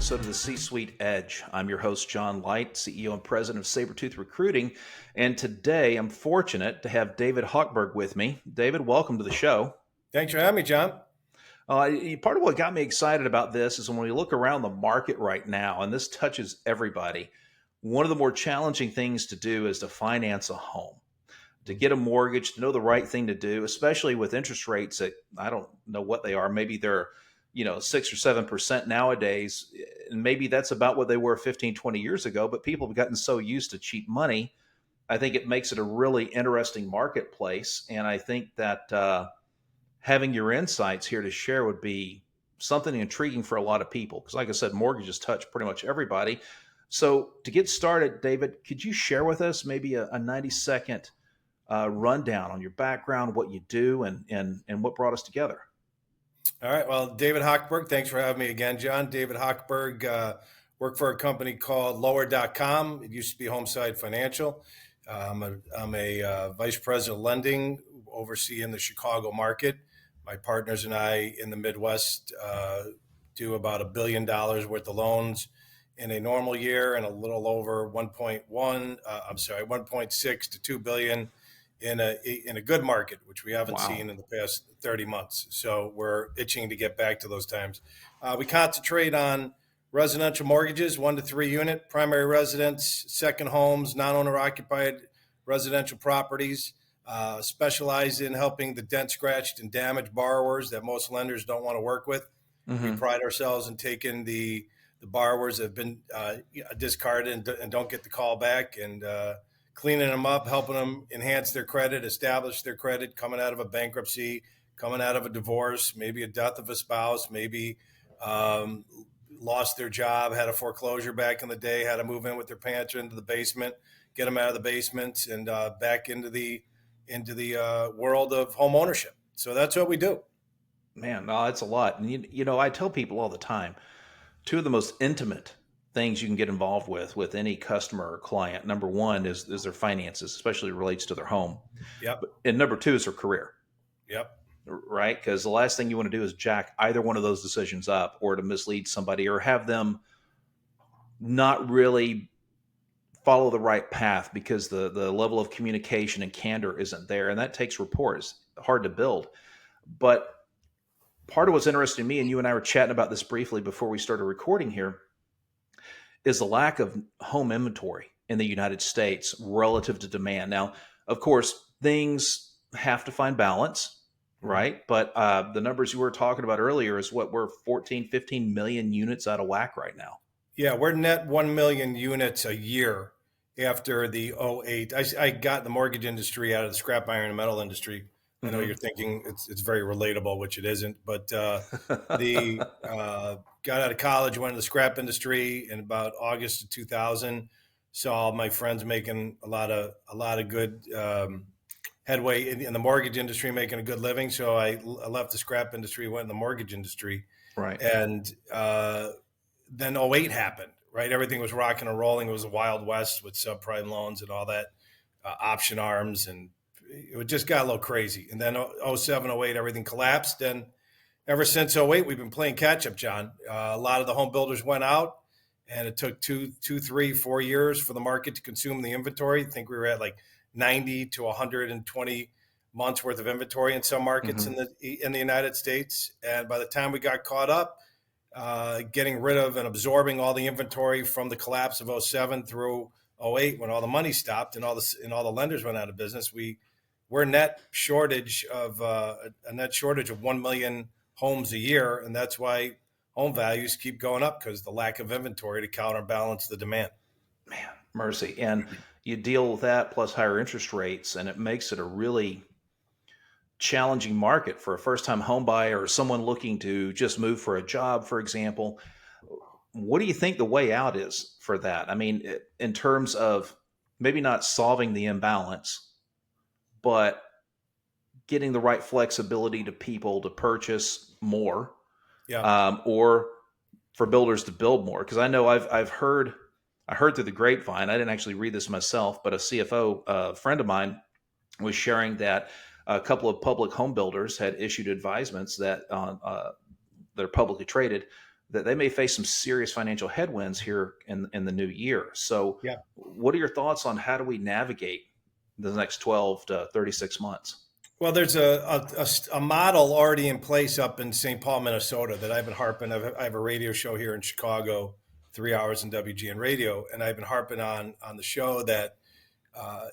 episode of the C-Suite Edge. I'm your host, John Light, CEO and President of Sabretooth Recruiting. And today I'm fortunate to have David Hochberg with me. David, welcome to the show. Thanks for having me, John. Part of what got me excited about this is when we look around the market right now, and this touches everybody, one of the more challenging things to do is to finance a home, to get a mortgage, to know the right thing to do, especially with interest rates that I don't know what they are. Maybe they're 6 or 7% nowadays. And maybe that's about what they were 15, 20 years ago, but people have gotten so used to cheap money. I think it makes it a really interesting marketplace. And I think that having your insights here to share would be something intriguing for a lot of people. Because like I said, mortgages touch pretty much everybody. So to get started, David, could you share with us maybe a 90-second rundown on your background, what you do, and what brought us together? All right. Well, David Hochberg, thanks for having me again, John. David Hochberg, work for a company called Lower.com. It used to be Homeside Financial. I'm a vice president of lending, overseeing the Chicago market. My partners and I in the Midwest do about $1 billion worth of loans in a normal year and a little over 1.6 to 2 billion in a good market, which we haven't seen in the past 30 months. So we're itching to get back to those times. We concentrate on residential mortgages, 1 to 3 unit, primary residence, second homes, non-owner occupied residential properties, specialize in helping the dent, scratched, and damaged borrowers that most lenders don't want to work with. Mm-hmm. We pride ourselves in taking the borrowers that have been discarded and don't get the call back, and cleaning them up, helping them enhance their credit, establish their credit, coming out of a bankruptcy, coming out of a divorce, maybe a death of a spouse, maybe lost their job, had a foreclosure back in the day, had to move in with their parents into the basement, get them out of the basement and back into the world of home ownership. So that's what we do. Man, no, that's a lot. And I tell people all the time, two of the most intimate things you can get involved with any customer or client. Number one is their finances, especially relates to their home. Yep. And number two is their career. Yep. Right? Because the last thing you want to do is jack either one of those decisions up or to mislead somebody or have them not really follow the right path because the level of communication and candor isn't there. And that takes rapport. It's hard to build. But part of what's interesting to me, and you and I were chatting about this briefly before we started recording here, is the lack of home inventory in the United States relative to demand. Now, of course, things have to find balance, right? But the numbers you were talking about earlier is what we're 14, 15 million units out of whack right now. Yeah, we're net 1 million units a year after the '08. I got the mortgage industry out of the scrap iron and metal industry. I know you're thinking it's very relatable, which it isn't, but got out of college, went to the scrap industry in about August of 2000. Saw my friends making a lot of good headway in the mortgage industry, making a good living. So I left the scrap industry, went in the mortgage industry. Right. And then '08 happened, right? Everything was rocking and rolling. It was a Wild West with subprime loans and all that, option arms, and it just got a little crazy. And then '07, '08, everything collapsed. And ever since '08, we've been playing catch up, John. A lot of the home builders went out, and it took 2, 3, 4 years for the market to consume the inventory. I think we were at like 90 to 120 months worth of inventory in some markets in the United States. And by the time we got caught up, getting rid of and absorbing all the inventory from the collapse of '07 through '08, when all the money stopped and all the lenders went out of business, we're a net shortage of 1 million homes a year, and that's why home values keep going up, because the lack of inventory to counterbalance the demand. Man, mercy. And you deal with that plus higher interest rates, and it makes it a really challenging market for a first-time home buyer or someone looking to just move for a job, for example. What do you think the way out is for that? I mean, in terms of maybe not solving the imbalance, but getting the right flexibility to people to purchase more, or for builders to build more. Because I know I heard through the grapevine, I didn't actually read this myself, but a CFO friend of mine was sharing that a couple of public home builders had issued advisements that they're publicly traded, that they may face some serious financial headwinds here in the new year. So, Yeah. what are your thoughts on how do we navigate the next 12 to 36 months? Well, there's a model already in place up in St. Paul, Minnesota that I've been harping. I have a radio show here in Chicago, 3 hours in WGN radio, and I've been harping on the show that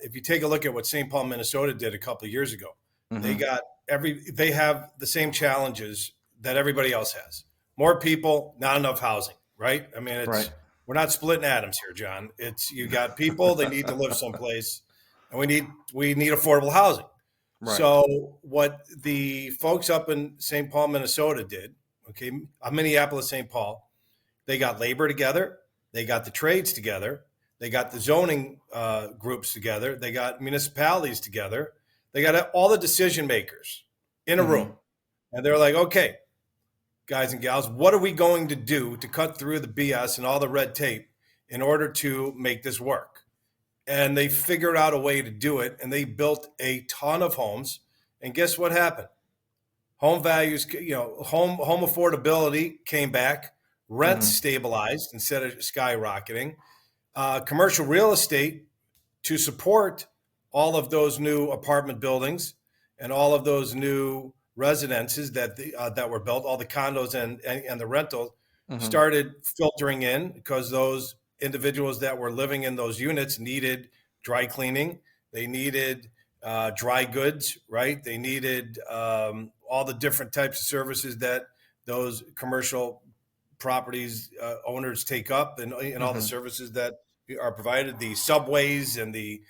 if you take a look at what St. Paul, Minnesota did a couple of years ago, they Mm-hmm. got they have the same challenges that everybody else has. More people, not enough housing, right? I mean, Right. we're not splitting atoms here, John. It's you got people, they need to live someplace, and we need affordable housing. Right. So what the folks up in St. Paul, Minnesota did, okay, Minneapolis, St. Paul, they got labor together, they got the trades together, they got the zoning groups together, they got municipalities together, they got all the decision makers in a Mm-hmm. room, and they're like, okay, guys and gals, what are we going to do to cut through the BS and all the red tape in order to make this work? And they figured out a way to do it, and they built a ton of homes. And guess what happened? Home values, home affordability came back, rents Mm-hmm. stabilized instead of skyrocketing. Commercial real estate to support all of those new apartment buildings and all of those new residences that were built, all the condos and the rentals Mm-hmm. started filtering in because those individuals that were living in those units needed dry cleaning, they needed dry goods, right? They needed all the different types of services that those commercial properties owners take up, and all the Mm-hmm. services that are provided, the subways and the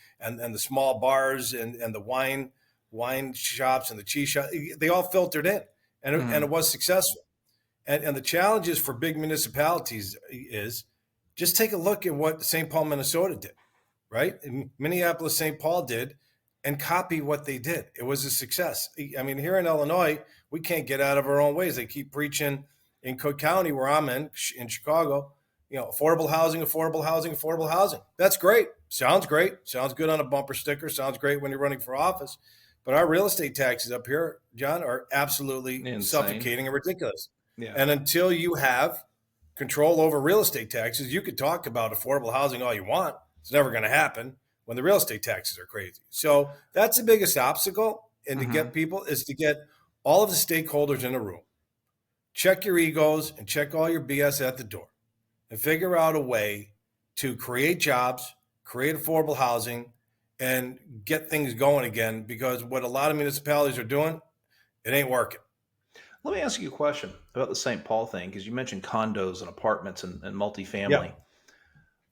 small bars and the wine shops and the cheese shop, they all filtered in, and Mm-hmm. it was successful. And the challenges for big municipalities is just take a look at what St. Paul, Minnesota did, right? And Minneapolis, St. Paul did, and copy what they did. It was a success. I mean, here in Illinois, we can't get out of our own ways. They keep preaching in Cook County, where I'm in Chicago, affordable housing, affordable housing, affordable housing. That's great. Sounds great. Sounds good on a bumper sticker. Sounds great when you're running for office. But our real estate taxes up here, John, are absolutely Insane. suffocating and ridiculous. Yeah. And until you have control over real estate taxes, you could talk about affordable housing all you want. It's never going to happen when the real estate taxes are crazy. So that's the biggest obstacle. And to Mm-hmm. get people is to get all of the stakeholders in a room, check your egos and check all your BS at the door, and figure out a way to create jobs, create affordable housing, and get things going again. Because what a lot of municipalities are doing, it ain't working. Let me ask you a question about the St. Paul thing, because you mentioned condos and apartments and Yeah, multifamily.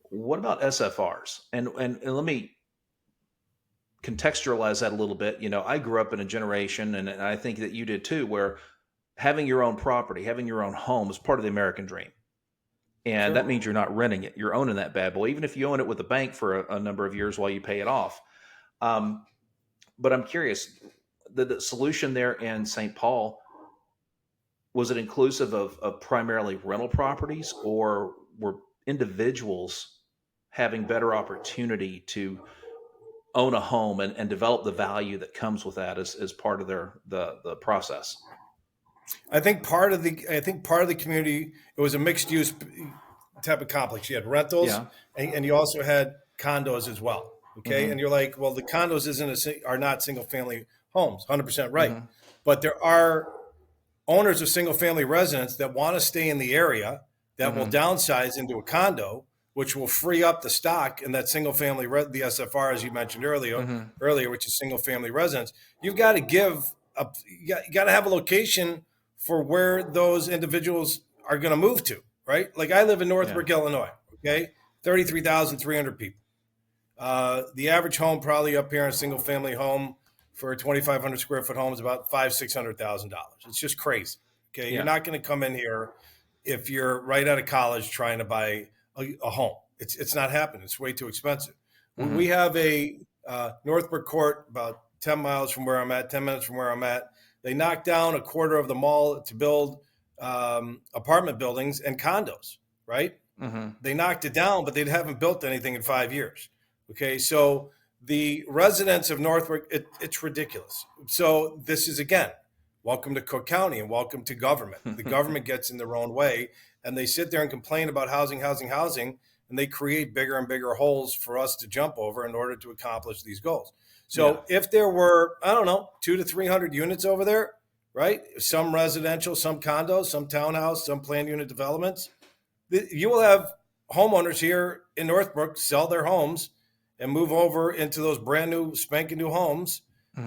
What about SFRs? And let me contextualize that a little bit. I grew up in a generation, and I think that you did too, where having your own property, having your own home is part of the American dream. And that sure. means you're not renting it. You're owning that bad boy, even if you own it with a bank for a number of years while you pay it off. Um, but I'm curious, the solution there in St. Paul, was it inclusive of primarily rental properties, or were individuals having better opportunity to own a home and develop the value that comes with that as part of the process? I think part of the community, it was a mixed use type of complex. You had rentals, Yeah. and you also had condos as well. Okay, Mm-hmm. and you're like, well, the condos are not single family homes. 100% right, Mm-hmm. but there are owners of single family residents that want to stay in the area that will Mm-hmm. downsize into a condo, which will free up the stock in that single family, the SFR, as you mentioned Mm-hmm. earlier, which is single family residence. You've got to you got to have a location for where those individuals are going to move to, right? Like I live in Yeah. Northbrook, Illinois. Okay, 33,300 people. The average home probably up here in a single family home for a 2,500 square foot home is about $600,000. It's just crazy. Okay, you're Yeah. not going to come in here if you're right out of college trying to buy a home. It's not happening. It's way too expensive. We Mm-hmm. have a Northbrook Court about 10 miles from where I'm at, 10 minutes from where I'm at. They knocked down a quarter of the mall to build apartment buildings and condos, right? Mm-hmm. They knocked it down, but they haven't built anything in 5 years. Okay, so the residents of Northbrook, it's ridiculous. So this is again welcome to Cook County and welcome to government. The government gets in their own way, and they sit there and complain about housing, and they create bigger and bigger holes for us to jump over in order to accomplish these goals. So if there were, I don't know, 200 to 300 units over there, right? Some residential, some condos, some townhouse, some planned unit developments, you will have homeowners here in Northbrook sell their homes and move over into those brand new, spanking new homes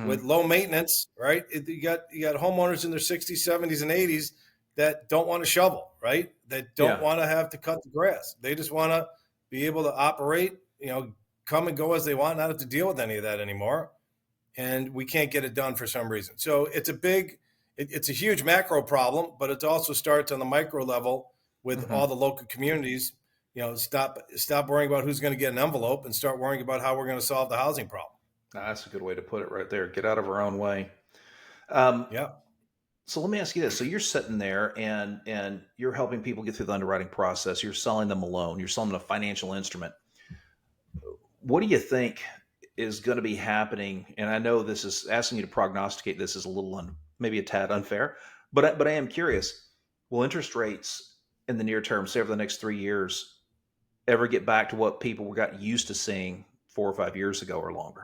with low maintenance, right? You got homeowners in their 60s, 70s, and 80s that don't want to shovel, right? That don't want to have to cut the grass. They just want to be able to operate, come and go as they want, not have to deal with any of that anymore. And we can't get it done for some reason. So it's a huge macro problem, but it also starts on the micro level with all the local communities. Stop worrying about who's going to get an envelope and start worrying about how we're going to solve the housing problem. That's a good way to put it right there. Get out of our own way. So let me ask you this. So you're sitting there and you're helping people get through the underwriting process. You're selling them a loan. You're selling them a financial instrument. What do you think is going to be happening? And I know this is asking you to prognosticate. This is a little maybe a tad unfair, but I am curious. Will interest rates in the near term, say over the next 3 years, ever get back to what people got used to seeing 4 or 5 years ago or longer?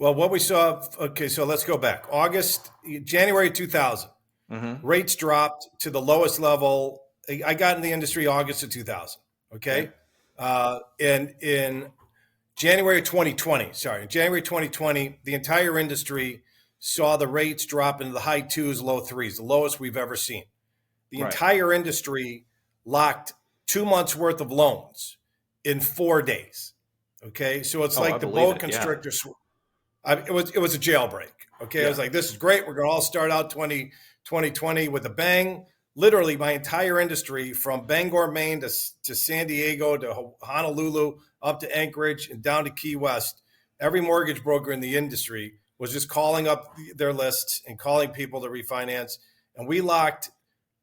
Well, what we saw, so let's go back. January 2000, rates dropped to the lowest level. I got in the industry August of 2000, okay? And in January 2020, the entire industry saw the rates drop into the high 2s, low 3s, the lowest we've ever seen. The entire industry locked 2 months worth of loans in 4 days, okay? So it's like the boa constrictor. It was a jailbreak. Okay. I was like, this is great. We're going to all start out 2020 with a bang. Literally my entire industry from Bangor, Maine to San Diego to Honolulu, up to Anchorage and down to Key West. Every mortgage broker in the industry was just calling up their lists and calling people to refinance. And we locked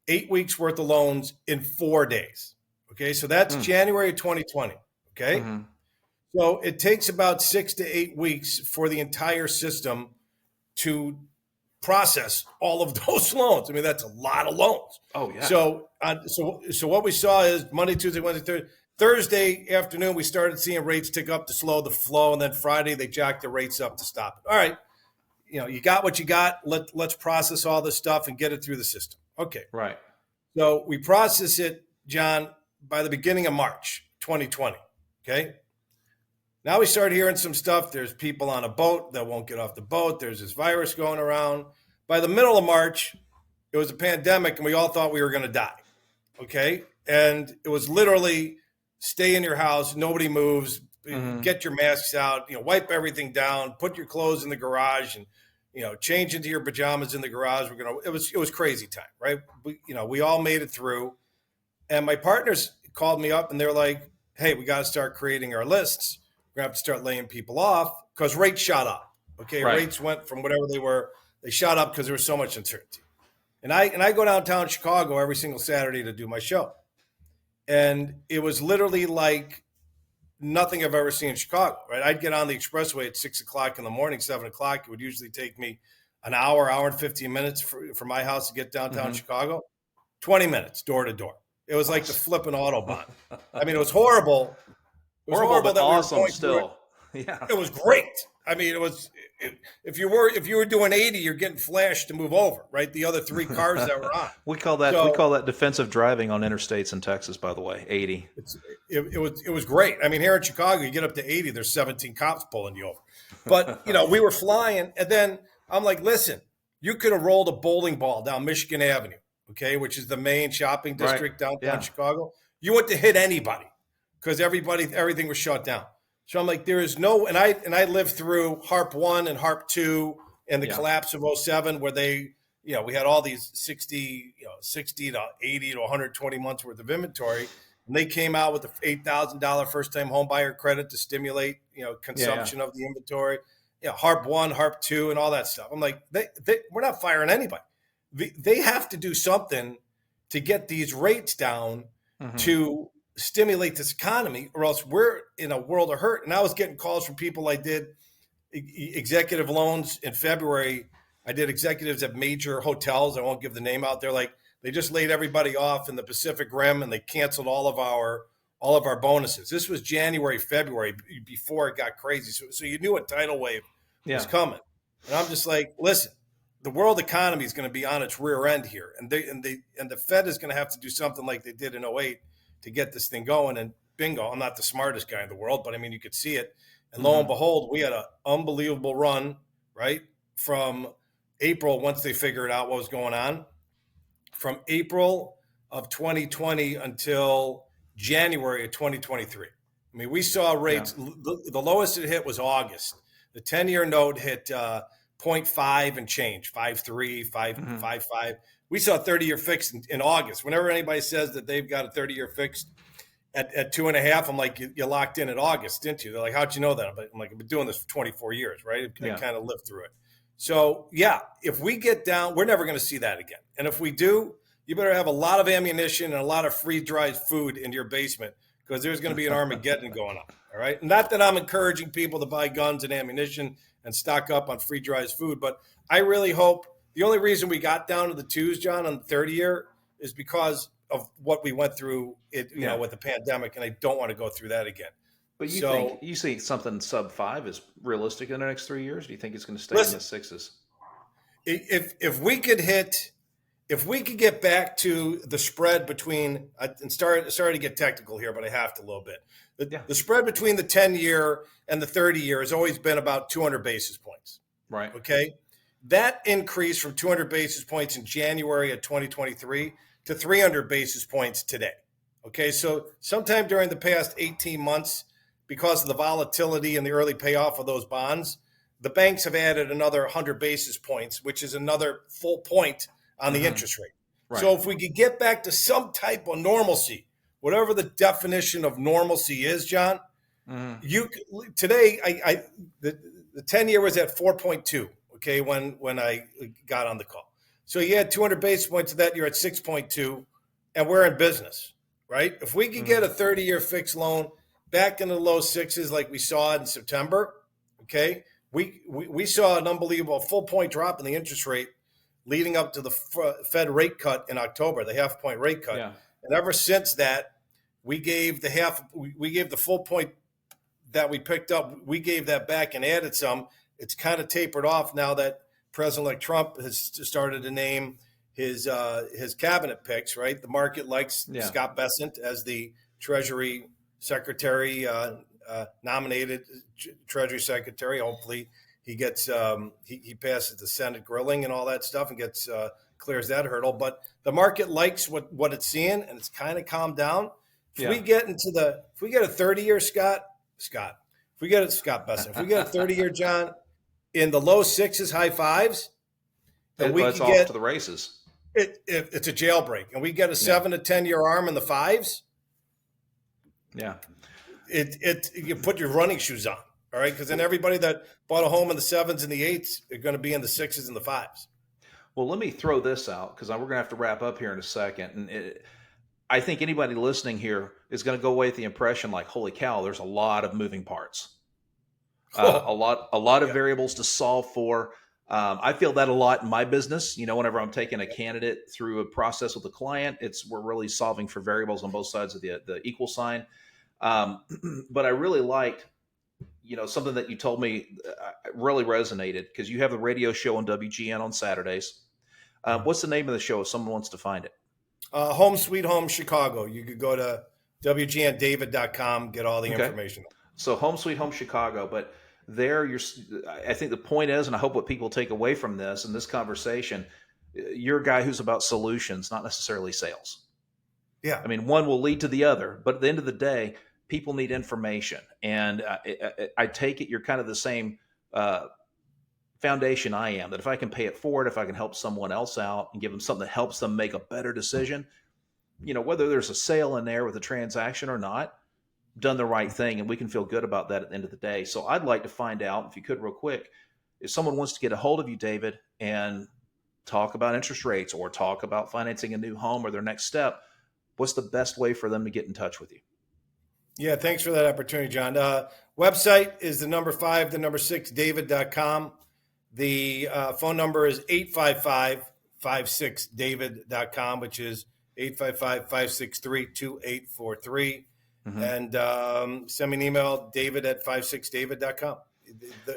8 weeks worth of loans in 4 days. Okay. So that's January 2020. Okay. So it takes about 6 to 8 weeks for the entire system to process all of those loans. I mean, that's a lot of loans. Oh, yeah. So what we saw is Monday, Tuesday, Wednesday, Thursday afternoon, we started seeing rates tick up to slow the flow. And then Friday, they jacked the rates up to stop it. All right. You got what you got. Let's process all this stuff and get it through the system. Okay. Right. So we process it, John, by the beginning of March 2020. Okay. Now we start hearing some stuff. There's people on a boat that won't get off the boat. There's this virus going around. By the middle of March, it was a pandemic, and we all thought we were going to die. Okay. And it was literally stay in your house. Nobody moves. Get your masks out, wipe everything down, put your clothes in the garage and, change into your pajamas in the garage. It was crazy time, right? We all made it through. And my partners called me up and they're like, hey, we got to start creating our lists. We're going to have to start laying people off because rates shot up. Okay. Right. Rates went from whatever they were. They shot up because there was so much uncertainty. And I go downtown Chicago every single Saturday to do my show. And it was literally like nothing I've ever seen in Chicago, right? I'd get on the expressway at 6 o'clock in the morning, 7 o'clock. It would usually take me an hour and 15 minutes for my house to get downtown Chicago. 20 minutes door to door. It was like the flipping Autobahn. I mean, it was horrible. It was horrible, but awesome still. Yeah. It was great. I mean, if you were doing 80, you're getting flashed to move over, right? The other 3 cars that were on. We call that defensive driving on interstates in Texas, by the way, 80. It was great. I mean, here in Chicago, you get up to 80, there's 17 cops pulling you over. But, we were flying, and then I'm like, listen, you could have rolled a bowling ball down Michigan Avenue, okay, which is the main shopping district downtown Chicago. You wouldn't have hit anybody because everything was shut down. So I'm like, there is no, and I lived through HARP 1 and HARP 2 and the collapse of 07 where they, we had all these 60 to 80 to 120 months worth of inventory. And they came out with the $8,000 first time home buyer credit to stimulate, consumption of the inventory, HARP 1, HARP 2 and all that stuff. I'm like, we're not firing anybody. They have to do something to get these rates down to stimulate this economy, or else we're in a world of hurt. And I was getting calls from people I did executive loans in February I did executives at major hotels. I won't give the name out. They're like, they just laid everybody off in the Pacific Rim and they canceled all of our bonuses. This was January, February before it got crazy. So you knew a tidal wave was Yeah. coming. And I'm just like, listen, the world economy is going to be on its rear end here. And the Fed is going to have to do something like they did in '08 to get this thing going. And bingo, I'm not the smartest guy in the world, but I mean, you could see it. And lo and behold, we had an unbelievable run, right? From April, once they figured out what was going on, from April of 2020 until January of 2023. I mean, we saw rates, the lowest it hit was August. The 10-year note hit 0.5 and change, 5.3, 5.55. We saw 30-year fixed in August. Whenever anybody says that they've got a 30-year fixed at 2.5, I'm like, you locked in August, didn't you? They're like, how'd you know that? I'm like, I've been doing this for 24 years, right? I kind of lived through it. So, yeah, if we get down, we're never going to see that again. And if we do, you better have a lot of ammunition and a lot of freeze-dried food in your basement because there's going to be an Armageddon going on, all right? Not that I'm encouraging people to buy guns and ammunition and stock up on freeze-dried food, but I really hope the only reason we got down to the twos, John, on the 30-year is because of what we went through you know, with the pandemic, and I don't want to go through that again. But you think something sub 5 is realistic in the next 3 years? Do you think it's going to stay in the sixes? If we could get back to the spread between and sorry to get technical here, but I have to a little bit. The spread between the 10-year and the 30-year has always been about 200 basis points. Right. Okay. That increased from 200 basis points in January of 2023 to 300 basis points today. Okay. So sometime during the past 18 months, because of the volatility and the early payoff of those bonds, the banks have added another 100 basis points, which is another full point on the interest rate. Right. So if we could get back to some type of normalcy, whatever the definition of normalcy is, John, today the 10-year was at 4.2. Okay, when I got on the call, so you had 200 basis points of that, you're at 6.2, and we're in business, right? If we could get a 30-year fixed loan back in the low sixes like we saw in September, okay, we saw an unbelievable full point drop in the interest rate leading up to the Fed rate cut in October, the half-point rate cut. Yeah. And ever since that, we gave the full point that we picked up, we gave that back and added some. It's kind of tapered off now that President-elect Trump has started to name his cabinet picks, right? The market likes Scott Bessent as the Treasury Secretary, nominated Treasury Secretary. Hopefully he gets he passes the Senate grilling and all that stuff and gets clears that hurdle. But the market likes what it's seeing, and it's kind of calmed down. If we get a 30-year Scott Bessent, if we get a 30-year John in the low sixes, high fives, and we can get to the races. It's a jailbreak, and we get a 7 to 10-year arm in the fives. Yeah, you put your running shoes on, all right? Because then everybody that bought a home in the 7s and the 8s are going to be in the 6s and the 5s. Well, let me throw this out because we're going to have to wrap up here in a second. And I think anybody listening here is going to go away with the impression like, holy cow, there's a lot of moving parts, a lot of variables to solve for. I feel that a lot in my business. You know, whenever I'm taking a candidate through a process with a client, we're really solving for variables on both sides of the equal sign. But I really liked, something that you told me really resonated because you have the radio show on WGN on Saturdays. What's the name of the show if someone wants to find it? Home Sweet Home Chicago. You could go to WGNDavid.com, get all the information. So Home Sweet Home Chicago, but there I think the point is, and I hope what people take away from this and this conversation, you're a guy who's about solutions, not necessarily sales. Yeah. I mean, one will lead to the other, but at the end of the day, people need information. And I take it you're kind of the same foundation I am, that if I can pay it forward, if I can help someone else out and give them something that helps them make a better decision, whether there's a sale in there with a transaction or not, done the right thing, and we can feel good about that at the end of the day. So I'd like to find out, if you could real quick, if someone wants to get a hold of you, David, and talk about interest rates or talk about financing a new home or their next step, what's the best way for them to get in touch with you? Yeah, thanks for that opportunity, John. Website is the number 5, the number 6, David.com. The phone number is 855-56david.com, which is 855-563-2843. Mhm. And send me an email, david@56david.com.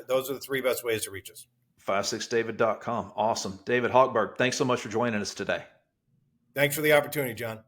Those are the three best ways to reach us. 56david.com. Awesome. David Hochberg, thanks so much for joining us today. Thanks for the opportunity, John.